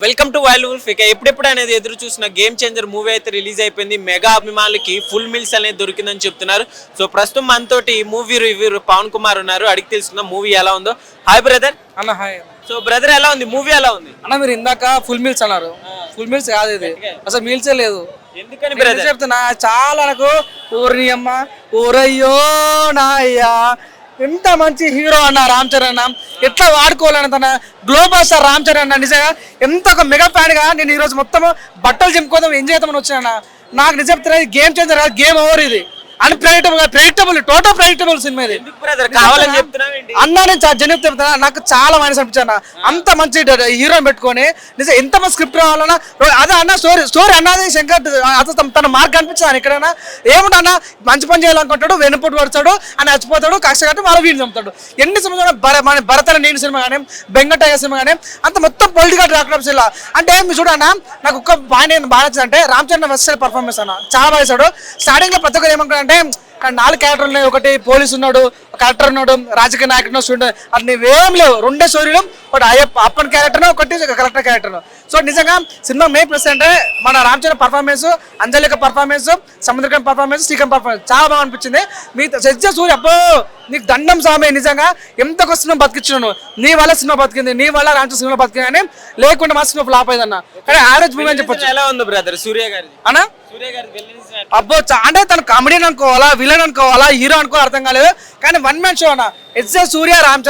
Welcome to wild wolf. ఇక ఎప్పుడెప్పుడు అనేది ఎదురు చూసిన గేమ్ చేంజర్ మూవీ అయితే రిలీజ్ అయిపోయింది. మెగా అభిమానులకి ఫుల్ మిల్స్ అనేది దొరికిందని చెప్తున్నారు. సో ప్రస్తుతం మనతోటి మూవీ రివ్యూ పవన్ కుమార్ ఉన్నారు. అడిగి తెలుసుకుందాం మూవీ ఎలా ఉందో. Hi brother. అన్న హాయ్. సో బ్రదర్ ఎలా ఉంది మూవీ, ఎలా ఉంది అన్న? మీరు ఇందాక ఫుల్ మీల్స్ అన్నారు, ఫుల్ మీల్స్ కాదు ఇది, అసలు మీల్సే లేదు. ఎందుకని బ్రదర్ చెప్తున్నా, చాలా నాకు ఊరి అమ్మ ఊరయ్యో నాయ్యా, ఎంత మంచి హీరో అన్న రామ్ చరణ్ అన్న, ఎట్లా వాడుకోవాలని తన గ్లోబల్ స్టార్ రామ్ చరణ్ అన్న. నిజంగా ఎంత ఒక మెగా ఫ్యాన్ గా నేను ఈ రోజు మొత్తం బట్టలు చింపుకోదాం ఎంజాయ్ చేద్దామని వచ్చాను. నాకు నిజం చెప్తున్నా, గేమ్ చేంజర్ కాదు, గేమ్ ఓవర్. ఇది ప్రెడిక్టబుల్ టోటల్ ప్రెడిక్టబుల్ సినిమా ఇది. కావాలని చెప్తున్నావు అన్నా, నేను జనం చెప్తున్నా, నాకు చాలా మైనస్ అనిపించాను. అంత మంచి హీరోని పెట్టుకొని నిజం ఎంత మంది స్క్రిప్ట్ రావాలన్నా అదే అన్న. స్టోరీ అన్నది శంకర్ అతను తన మార్క్ అనిపించాను. ఎక్కడైనా ఏముంటన్నా మంచి పని చేయాలనుకుంటాడు, వెనుపట్టు పడతాడు అని చచ్చిపోతాడు, కక్ష కట్టి వాళ్ళ వీడిని చంపుతాడు. ఎన్ని సినిమా మన భరతల నేను సినిమా కానీ, బెంగటయ్య సినిమా కానీ, అంత మొత్తం పొలిటికల్ డాక్టర్స్ ఇలా. అంటే మీరు చూడన్నా, నాకు ఒక్క పాయింట్ ఏం బాగా నచ్చింది అంటే రామ్ చరణ్ వెస్టైల్ పర్ఫార్మెన్స్ అన్న చాలా బాగా చేశాడు. స్టార్టింగ్ లో ప్రతి ఒక్కరు ఏమనుకున్నా అంటే 4 క్యారెక్టర్లు ఉన్నాయి, ఒకటి పోలీసు ఉన్నాడు, కలెక్టర్ ఉన్నాడు, రాజకీయ నాయకుడు, స్టూడెంట్, అది ఏం లేవు. 2 స్టోరీలు, ఒకటి అప్పన్ క్యారెక్టర్, ఒకటి కలెక్టర్ క్యారెక్టర్. సో నిజంగా సినిమా మెయిన్ ప్లస్ అంటే మన రామ్ చరణ్ పర్ఫార్మెన్స్, అంజలిక పర్ఫార్మెన్స్, సముద్రకం పర్ఫార్మెన్స్, శ్రీకాంత్ పర్ఫార్మెన్స్ చాలా బాగా అనిపించింది. మీ సత్య సూర్య అబ్బో నీకు దండం స్వామి, నిజంగా ఎంతకు సినిమా బతికించున్నాను. నీ వల్ల సినిమా బతికింది, నీ వల్ల రామ్ చరణ్ సినిమా బతికింది, కానీ లేకుండా మా సినిమా ఫ్లాప్ అయిందన్న. కానీ యావరేజ్ మూవీ అని చెప్పొచ్చు. ఎలా ఉంది బ్రదర్ సూర్య గారి అన్నా? అబ్బో అంటే తను కామెడీని అనుకోవాలా, విలన్ అనుకోవాలా, హీరో అనుకో అర్థం కాలేదు. కానీ వన్ మ్యాన్ షో అన్న. సూర్య రామ్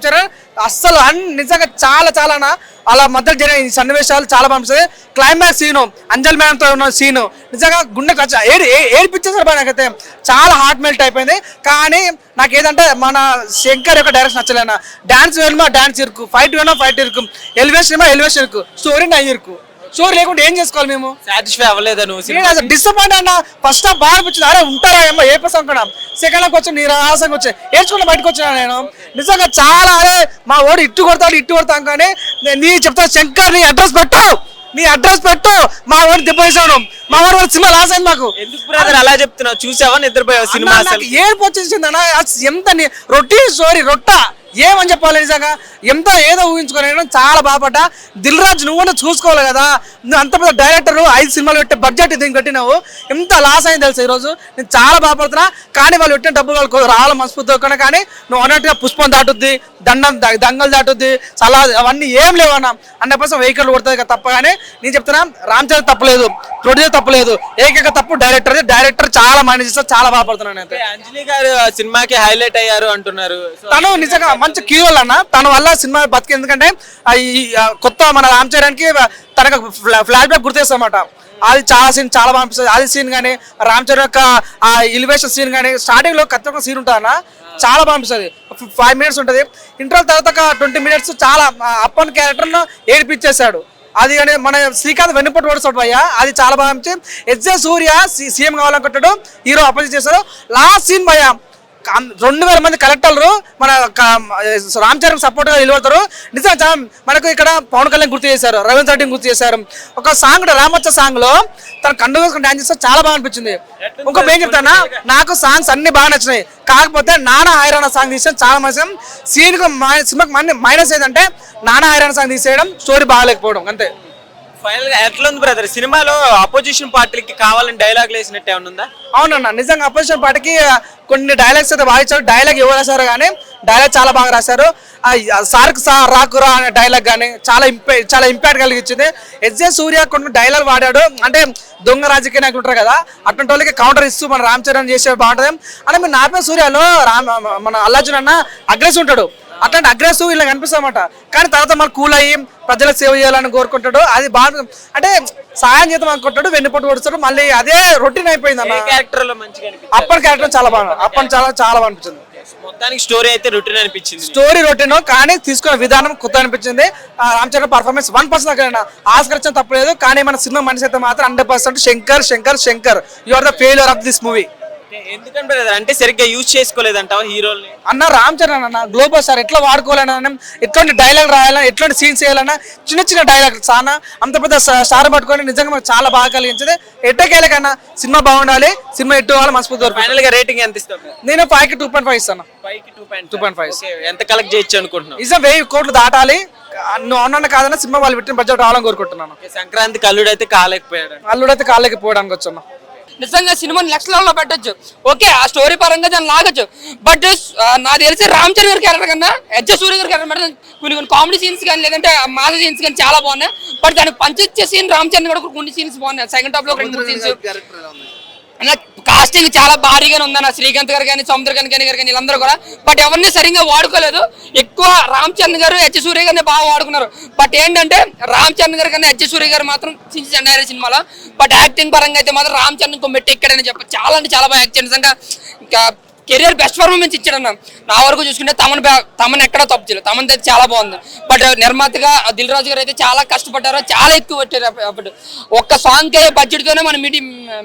చరణ్ అస్సలు నిజంగా చాలా చాలా అలా మధ్య జరిగిన ఈ సన్నివేశాలు చాలా బాగుంటుంది. క్లైమాక్స్ సీను, అంజల్ మ్యాన్తో ఉన్న సీను నిజంగా గుండె ఏడిపించేసారు బాగా. నాకైతే చాలా హార్ట్ మెల్ట్ అయిపోయింది. కానీ నాకు ఏదంటే మన శంకర్ యొక్క డైరెక్షన్ నచ్చలేనా. డాన్స్ వేணுమా డాన్స్ ఇరుకు, ఫైట్ వేణా ఫైట్ ఇరుకు, ఎలివేషన్ ఇరుకు, స్టోరీ నా ఇరుకు. స్టోరీ లేకుండా ఏం చేసుకోవాలి మేము? సాటిస్ఫై అవ్వలేదా నువ్వు? డిసప్పాయింట్ అన్న. ఫస్ట్ హాఫ్ బాగా అనిపించింది, అరే ఉంటారా ఏమో ఏ పసం అనుకున్నాం. సెకండ్ హాఫ్ వచ్చి నీరాసంగా వచ్చాయి, ఏడ్చుకుంటే బయటకు వచ్చినా నేను. నిజంగా చాలా అరే మా ఓడి ఇట్టు కొడతాం. కానీ నీ చెప్తా శంకర్, నీ అడ్రస్ పెట్టు, మా వాడిని దెబ్బేసాడు, మా వాడు సినిమా లాస్ అయింది మాకు. ఎందుకు బ్రదర్ అలా చెప్తున్నావు? చూసావా నిద్రపోయావు సినిమా? ఏడుపు వచ్చేసింది అన్న. ఎంత రొటీన్ స్టోరీ రొట్ట ఏమని చెప్పాలి. నిజంగా ఎంత ఏదో ఊహించుకోలేను, చాలా బాగుపడ్డా. దిల్ రాజు నువ్వు చూసుకోవాలి కదా, నువ్వు అంత పెద్ద డైరెక్టర్, 5 సినిమాలు పెట్టే బడ్జెట్ దీనికి కట్టినావు, ఎంత లాస్ అయింది తెలుసు. ఈరోజు నేను చాలా బాధపడుతున్నా. కానీ వాళ్ళు పెట్టిన డబ్బులు వాళ్ళకు రావాలి మనస్ఫూర్తి. కానీ నువ్వు అన్నట్టుగా పుష్పం దాటుద్ది, దంగలు దాటుద్ది, సలా అవన్నీ ఏం లేవన్నా. 100% వెహికల్ కొడుతుంది కదా తప్ప. కానీ నేను చెప్తున్నా, రామ్ చరణ్ తప్పలేదు, ప్రొడ్యూసర్ తప్పలేదు, ఏకైక తప్పు డైరెక్టర్ చాలా మేనేజ్ చేస్తారు. చాలా బాధపడుతున్నాను. అంజలి గారు సినిమాకి హైలైట్ అయ్యారు అంటున్నారు. తను నిజంగా మంచి కీరోల్ అన్న. తన వల్ల సినిమా బతికి. ఎందుకంటే కొత్త మన రామ్ చరణ్ కి తనకు ఫ్లాష్ బ్యాక్ గుర్తేస్తామట. అది చాలా బాగా అనిపిస్తుంది. అది సీన్ కానీ, రామ్ చరణ్ యొక్క ఆ ఎలివేషన్ సీన్ కానీ, స్టార్టింగ్ లో కత్తి సీన్ ఉంటుంది అన్న, చాలా బాగా అనిపిస్తుంది. 5 minutes ఉంటుంది. ఇంటర్వల్ తర్వాత 20 minutes చాలా అప్పన్ క్యారెక్టర్ ఏడిపించేశాడు. అది కానీ మన శ్రీకాంత్ వెన్నుపట్టు ఓడిస్తాడు భయ్య, అది చాలా బాగా అనిపించింది. సూర్య సీఎం కావాలనుకుంటాడు, హీరో అపోజిట్ చేశారు. లాస్ట్ సీన్ భయ్య 2000 మంది కలెక్టర్లు మన రామ్ చరణ్ సపోర్ట్ గా నిలబడతారు. నిజంగా మనకు ఇక్కడ పవన్ కళ్యాణ్ గుర్తు చేశారు, రవీంద్ర రెడ్డిని గుర్తు చేశారు. ఒక సాంగ్ రామచ్చ సాంగ్ లో తన కండు వేసుకుని డాన్స్ చేస్తే చాలా బాగా అనిపించింది. ఇంకొక ఏం చెప్తానా, నాకు సాంగ్స్ అన్ని బాగా నచ్చినాయి. కాకపోతే నానా హైరాణ సాంగ్ తీసేయడం చాలా మంచి సీన్ కు సినిమాకి మైనస్ ఏదంటే నానా హైరాణ సాంగ్ తీసేయడం, స్టోరీ బాగాలేకపోవడం, అంతే. ఫైనల్ గా ఎట్లా ఉంది బ్రదర్ సినిమాలో? అపోజిషన్ పార్టీలకి కావాలని డైలాగ్ వేసినట్టు ఏమన్నా ఉందా? అవునన్నా, నిజంగా అపోజిషన్ పార్టీకి కొన్ని డైలాగ్స్ అయితే బాగా ఇచ్చారు. డైలాగ్ ఎవరు రాశారు కానీ డైలాగ్ చాలా బాగా రాశారు. సార్కు రాకురా అనే డైలాగ్ కానీ చాలా ఇంపాక్ట్ కలిగించింది. సూర్య కొన్ని డైలాగ్ వాడాడు. అంటే దొంగ రాజకీయ నాయకులు ఉంటారు కదా, అటువంటి వాళ్ళకి కౌంటర్ ఇస్తూ మన రామ్ చరణ్ చేసే బాగుంటుంది. అంటే మీరు నాపే సూర్యలో మన అల్లార్జున్ అన్న అగ్రెసివ్ ఉంటాడు, అట్లాంటి అగ్రెసివ్ ఇలా కనిపిస్తామట. కానీ తర్వాత మనం కూల్ అయ్యి ప్రజలకు సేవ చేయాలని కోరుకుంటాడు. అది బాగా అంటే సాయం చేద్దాం అనుకుంటాడు, వెన్నుపట్టు కొడుతాడు. మళ్ళీ అదే రొటీన్ అయిపోయింది అన్న. అప్పటి క్యారెక్టర్ చాలా బాగా, చాలా బాగా అనిపించింది. మొత్తానికి స్టోరీ అయితే రొటీన్ అనిపించింది. స్టోరీ రొటీన్, కానీ తీసుకున్న విధానం కొత్త అనిపించింది. రామ్ చరణ్ పర్ఫార్మెన్స్ 1% ఆస్కర్ ఇచ్చిన తప్పలేదు. కానీ మన సినిమా మనిషి అయితే మాత్రం 100% Shankar you are the failure of this movie. ఎందుకంటే అంటే సరిగ్గా యూజ్ చేసుకోలేదంటావా హీరోల్ని? అన్న రామ్ చరణ్ అన్న గ్లోబల్ స్టార్, ఎట్లా వాడుకోవాలన్నా, ఎట్లాంటి డైలాగ్ రాయాలన్నా, ఎట్లాంటి సీన్స్ చేయాలన్నా, చిన్న డైలాగ్ చాలా అంత పెద్ద స్టార్ పట్టుకొని నిజంగా మనకు చాలా బాగా కలిగించింది. ఎట్టకేలకన్నా సినిమా బాగుండాలి, సినిమా ఎట్టు కావాలి మనస్ఫూర్తి. ఫైనల్ గా రేటింగ్ ఎంత ఇస్తావు? నేను 5కి 2.5 ఇస్తాను. 5కి 2.5. ఎంత కలెక్ట్ చేయొచ్చు అనుకుంటున్నాను? 1000 కోట్లు దాటాలి. నువ్వు అవునన్నా కాదన్నా సినిమా వాళ్ళు పెట్టిన బడ్జెట్ రావాలని కోరుకుంటున్నాను. సంక్రాంతికి అల్లుడు అయితే కాలేకపోయాడు. అల్లుడైతే కాళ్ళకి పోవడానికి వచ్చాను. నిజంగా సినిమాని నెక్స్ట్ లెవెల్లో పెట్టొచ్చు. ఓకే ఆ స్టోరీ పరంగా దాన్ని లాగచ్చు. బట్ నాకు తెలిసి రామ్ చరణ్ గారి క్యారెక్టర్ కన్నా ఎడ్జ సూర్య గారి క్యారెక్టర్ పెడితే కొన్ని కామెడీ సీన్స్ కానీ లేదంటే మాస సీన్స్ కానీ చాలా బాగున్నాయి. బట్ దానికి పంచిచ్చే సీన్ రామ్ చరణ్ కూడా కొన్ని సీన్స్ బాగున్నాయి. సెకండ్ హాఫ్ లో 2-3 సీన్స్ కాస్టింగ్ చాలా భారీగానే ఉందన్న. శ్రీకాంత్ గారు కానీ సముద్ర గారు కానీ వీళ్ళందరూ కూడా. బట్ ఎవరిని సరిగ్గా వాడుకోలేదు. ఎక్కువ రామ్ చరణ్ గారు హెచ్ సూర్య గారిని బాగా వాడుకున్నారు. బట్ ఏంటంటే రామ్ చరణ్ గారు కన్నా హెచ్ సూర్య గారు మాత్రం చించారు సినిమాలో. బట్ యాక్టింగ్ పరంగా అయితే మాత్రం రామ్ చరణ్ ఇంకో మెట్టి ఎక్కడని చెప్పి చాలా అంటే చాలా బాగా యాక్ట్ చేయండి. నిజంగా ఇంకా కెరియర్ బెస్ట్ పర్ఫార్మెన్స్ ఇచ్చాడన్న. నా వరకు చూసుకుంటే తమన్ ఎక్కడా తప్పు చేయలేదు. తమన్ అయితే చాలా బాగుంది. బట్ నిర్మాతగా దిల్ రాజు గారు అయితే చాలా కష్టపడ్డారు. చాలా ఎక్కువ పెట్టారు. అప్పుడు ఒక్క సాంగ్ కే బడ్జెట్ తోనే మనం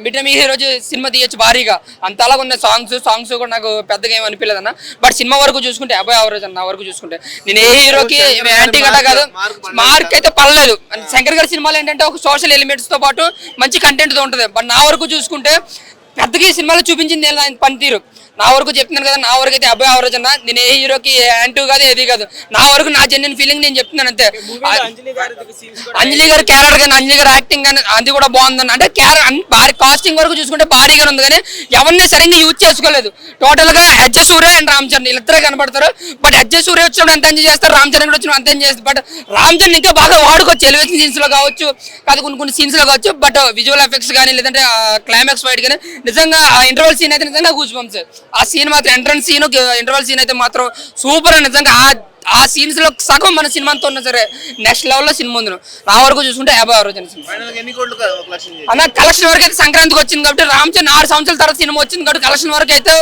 మిడ్ ఈ రోజు సినిమా తీయచ్చు భారీగా. అంతలాగా ఉన్న సాంగ్స్ కూడా నాకు పెద్దగా ఏమి అనిపించలేదు అన్న. బట్ సినిమా వరకు చూసుకుంటే అబ్బాయి అవరేజ్ అన్న. నా వరకు చూసుకుంటే నేను ఏ హీరోకి యాంటీ గట్టా కాదు, మార్క్ అయితే పడలేదు. శంకర్ గారి సినిమాలు ఏంటంటే ఒక సోషల్ ఎలిమెంట్స్ తో పాటు మంచి కంటెంట్ తో ఉంటుంది. బట్ నా వరకు చూసుకుంటే పెద్దగా ఈ సినిమాలో చూపించింది ఆయన పనితీరు. నా వరకు చెప్తున్నాను కదా, నా వరకు అయితే అబ్బాయి అవరేజ్ అన్న. నేను ఏ హీరోకి యాంటీ కాదు ఏది కాదు. నా వరకు నా జెన్యున్ ఫీలింగ్ నేను చెప్తున్నాను అంతే. అంజలి గారి క్యారెక్టర్ కానీ అంజలి గారి యాక్టింగ్ కానీ అది కూడా బాగుందన్న. అంటే కాస్టింగ్ వరకు చూసుకుంటే భారీగా ఉంది కానీ ఎవరిని సరిగ్గా యూజ్ చేసుకోలేదు. టోటల్ గా H Surya and Ram Charan వీళ్ళిద్దరే కనబడతారు. బట్ హెచ్ సూర్య వచ్చినప్పుడు ఎంత ఎంజాయ్ చేస్తారు, రామ్ చరణ్ కూడా వచ్చినప్పుడు అంత ఎంజాయ్ చేస్తారు. బట్ రామ్ చరణ్ ఇంకా బాగా వాడుకోవచ్చు ఎలివేషన్ సీన్స్ లో కావచ్చు, కాదు కొన్ని సీన్స్ లో కావచ్చు. బట్ విజువల్ ఎఫెక్ట్స్ కానీ లేదంటే క్లైమాక్స్ ఫైట్ కానీ నిజంగా ఆ ఇంటర్వల్ సీన్ అయితే నిజంగా గూస్ బంప్స్. ఆ సీన్ మాత్రం ఎంట్రన్స్ సీన్ ఇంటర్వల్ సీన్ అయితే మాత్రం సూపర్ అని. నిజంగా ఆ సీన్స్ లో సగం మన సినిమాతో ఉన్నా సరే నెక్స్ట్ లెవెల్ లో సినిమా ఉంది. నా వరకు చూసుకుంటే 50 అన్న. కలెక్షన్ వరకు అయితే సంక్రాంతికి వచ్చింది కాబట్టి రామ్ చరణ్ 6 సంవత్సరాల తర్వాత సినిమా వచ్చింది కాబట్టి కలెక్షన్ వరకు అయితే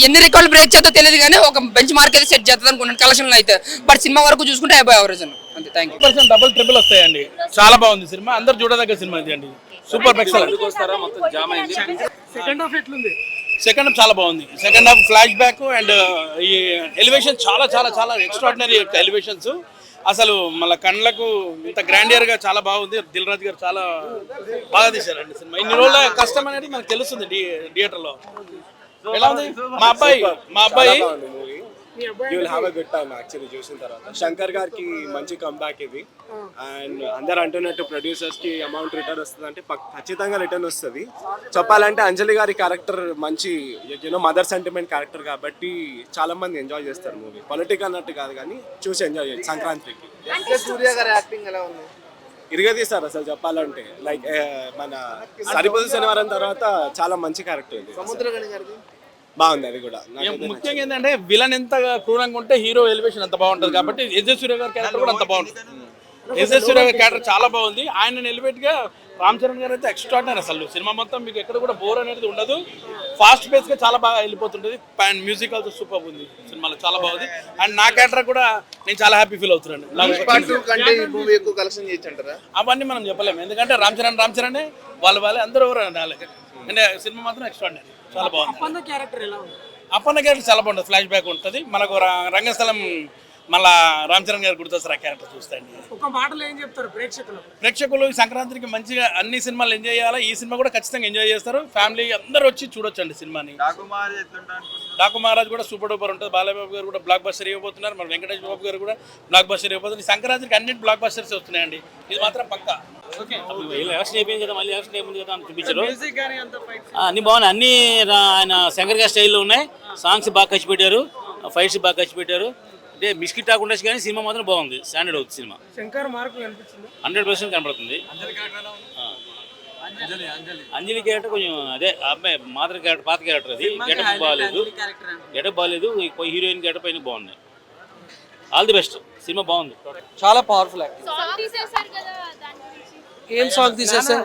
ఎన్ని రికార్డులు బ్రేక్ చేస్తో తెలియదు కానీ ఒక బెంచ్ మార్క్ అయితే సెట్ చేస్తుంది అనుకున్నాను కలెక్షన్ లో అయితే. బట్ సినిమా వరకు చూసుకుంటే 50 అన్న. అంతే. Thank you. డబుల్ ట్రిపుల్ వస్తాయండి. చాలా బాగుంది సినిమా. అందరు చూడదగ్గ సినిమా ఇది అండి. Super excellent. సెకండ్ హాఫ్ ఎట్లుంది? సెకండ్ హాఫ్ చాలా బాగుంది. Second half flash back and ఈ ఎలివేషన్ చాలా చాలా చాలా ఎక్స్ట్రాడినరీ ఎలివేషన్స్. అసలు మళ్ళీ కళ్ళకు ఇంత గ్రాండియర్ గా చాలా బాగుంది. దిల్ రాజు గారు చాలా బాగా తీశారండి సినిమా. ఇన్ని రోజుల కష్టం అనేది మనకు తెలుస్తుంది థియేటర్ లో. ఎలా ఉంది? మా అబ్బాయి you will have a good time actually చూసిన తర్వాత. శంకర్ గారికి మంచి కంబ్యాక్ ఇది. అండ్ అందరు అంటున్నట్టు ప్రొడ్యూసర్స్ కి అమౌంట్ రిటర్న్ వస్తుంది అంటే ఖచ్చితంగా రిటర్న్ వస్తుంది. చెప్పాలంటే అంజలి గారి క్యారెక్టర్ మంచి మదర్ సెంటిమెంట్ క్యారెక్టర్ కాబట్టి చాలా మంది ఎంజాయ్ చేస్తారు మూవీ. పొలిటిక్ అన్నట్టు కాదు కానీ చూసి ఎంజాయ్ చేయాలి. సంక్రాంతికి సూర్య గారి యాక్టింగ్ ఎలా ఉంది? ఇరగదీస్తారు అసలు చెప్పాలంటే. లైక్ మన సరిపోదు శనివారం తర్వాత చాలా మంచి క్యారెక్టర్ ఇది. సముద్రగణి గారిది బాగుంది. అది కూడా ముఖ్యంగా ఏంటంటే విలన్ ఎంత క్రూరంగా ఉంటే హీరో ఎలివేషన్ అంత బాగుంటుంది కాబట్టి ఎస్ సూర్య గారి క్యారెక్టర్ కూడా అంత బాగుంటుంది. ఎస్ సూర్య గారి క్యారెక్టర్ చాలా బాగుంది. ఆయన ఎలివేట్ గా రామ్ చరణ్ గారు అయితే ఎక్స్ట్రాడినరీ. అసలు సినిమా మొత్తం మీకు ఎక్కడ కూడా బోర్ అనేది ఉండదు. ఫాస్ట్ పేస్ గా చాలా బాగా వెళ్ళిపోతుంటది. అండ్ మ్యూజిక్ ఆల్సో సూపర్ ఉంది సినిమాలో, చాలా బాగుంది. అండ్ నా క్యారెక్టర్ కూడా నేను చాలా హ్యాపీ ఫీల్ అవుతున్నాను. అవన్నీ మనం చెప్పలేము ఎందుకంటే రామ్ చరణ్ వాళ్ళే అందరూ అంటే సినిమా మాత్రం ఎక్స్ట్రాడినరీ, చాలా బాగుంది. అప్పన్న క్యారెక్టర్ చాలా బాగుంటుంది. ఫ్లాష్ బ్యాక్ ఉంటుంది. మనకు రంగస్థలం మళ్ళా రామ్ చరణ్ గారు గుర్తొస్తారు ఆ క్యారెక్టర్ చూస్తాండి. ఒక మాటలో ఏం చెప్తారు ప్రేక్షకులు ఈ సంక్రాంతికి మంచిగా అన్ని సినిమాలు ఎంజాయ్ చేయాలి. ఈ సినిమా కూడా ఖచ్చితంగా ఎంజాయ్ చేస్తారు. ఫ్యామిలీ అందరూ వచ్చి చూడొచ్చు అండి సినిమాని. డాకు మహారాజ్ కూడా సూపర్ డూపర్ ఉంటుంది. బాలయ్యబాబు గారు కూడా బ్లాక్ బస్టర్ ఇవ్వబోతున్నారు. మరి వెంకటేష్ బాబు గారు కూడా బ్లాక్ బస్టర్ ఇవ్వబోతున్నారు. సంక్రాంతికి అన్నింటి బ్లాక్ బస్టర్స్ వస్తున్నాయండి. ఇది మాత్రం పక్కా. ఎలక్షన్ అయిపోయింది కదా, మళ్ళీ ఎలక్షన్ అయిపోయింది కదా అని చూపించారు. అన్ని బాగున్నాయి. అన్ని ఆయన శంకర్ గారి స్టైల్లో ఉన్నాయి. సాంగ్స్ బాగా ఖర్చు పెట్టారు, ఫైట్స్ బాగా ఖర్చు పెట్టారు. అంటే బిస్కెట్ టాక్ ఉండొచ్చు కానీ సినిమా మాత్రం బాగుంది. స్టాండర్డ్ అవుతుంది సినిమా. 100% కనబడుతుంది. అంజలి క్యారెక్టర్ కొంచెం అదే అబ్బాయి మాత్రం క్యారెక్టర్, పాత క్యారెక్టర్. అది గెటప్ బాగాలేదు. హీరోయిన్ గెటప్ అయినా బాగున్నాయి. All the best. సినిమా బాగుంది. చాలా పవర్ఫుల్ యాక్టింగ్. ఏం సాంగ్ తీసేస్తారు?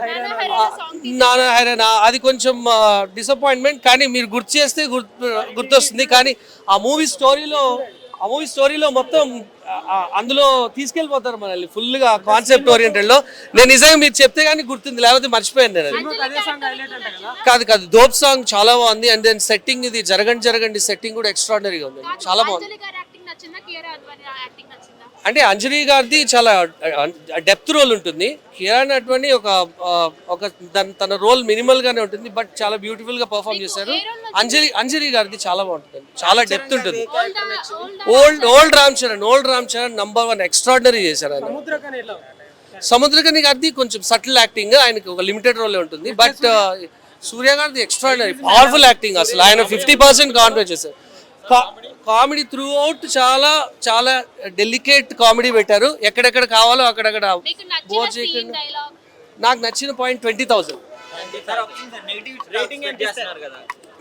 నానా హైరానా అది కొంచెం డిసప్పాయింట్మెంట్. కానీ మీరు గుర్తు చేస్తే గుర్తొస్తుంది. కానీ ఆ మూవీ స్టోరీలో మొత్తం అందులో తీసుకెళ్ళిపోతారు మనల్ని ఫుల్గా కాన్సెప్ట్ ఓరియంటెడ్లో. నేను నిజంగా మీరు చెప్తే కానీ గుర్తుంది, లేకపోతే మర్చిపోయాను నేను. అది కాదు దోప్ సాంగ్ చాలా బాగుంది. అండ్ దెన్ సెట్టింగ్, ఇది జరగండి సెట్టింగ్ కూడా ఎక్స్ట్రాడినరీగా ఉంది. చాలా బాగుంది. అంటే అంజలి గారిది చాలా డెప్త్ రోల్ ఉంటుంది. కిరణ్ అడ్వాణి ఒక తన రోల్ మినిమల్ గానే ఉంటుంది, బట్ చాలా బ్యూటిఫుల్ గా పర్ఫామ్ చేశారు. అంజలి గారిది చాలా బాగుంటుంది, చాలా డెప్త్ ఉంటుంది. ఓల్డ్ రామ్ చరణ్ #1 ఎక్స్ట్రాడినరీ చేశారు ఆయన. సముద్రకని గారిది కొంచెం సటిల్ యాక్టింగ్, ఆయనకి ఒక లిమిటెడ్ రోల్ ఉంటుంది. బట్ సూర్య గారిది ఎక్స్ట్రాడినరీ పవర్ఫుల్ యాక్టింగ్. అసలు ఆయన 50% కాన్ఫిడెన్స్ చేశారు. కామెడీ త్రూ అవుట్ చాలా చాలా డెలికేట్ కామెడీ పెట్టారు. ఎక్కడెక్కడ కావాలో అక్కడక్కడ బోర్ చేయకుండా. నాకు నచ్చిన పాయింట్ 20,000.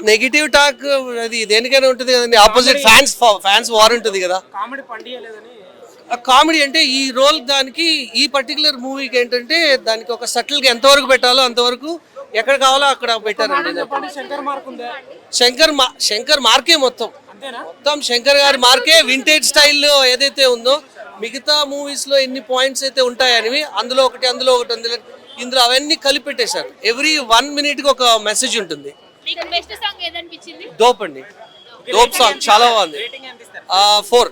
నెగిటివ్ టాక్ అది దేనికైనా ఉంటుంది కదండి. ఆపోజిట్ ఫ్యాన్స్ వార్ ఉంటుంది కదా. కామెడీ అంటే ఈ రోల్ దానికి ఈ పర్టికులర్ మూవీకి ఏంటంటే దానికి ఒక సటిల్ గా ఎంతవరకు పెట్టాలో అంతవరకు ఎక్కడ కావాలో అక్కడ పెట్టారండి. శంకర్ మార్కే మొత్తం శంకర్ గారి మార్కే. వింటేజ్ స్టైల్లో ఏదైతే ఉందో మిగతా మూవీస్ లో ఎన్ని పాయింట్స్ అయితే ఉంటాయనివి అందులో ఒకటి ఇందులో అవన్నీ కలిపి పెట్టేశారు. ఎవ్రీ 1 minute కి ఒక మెసేజ్ ఉంటుంది. దోప్ అండి, దోప్ సాంగ్ చాలా బాగుంది. 4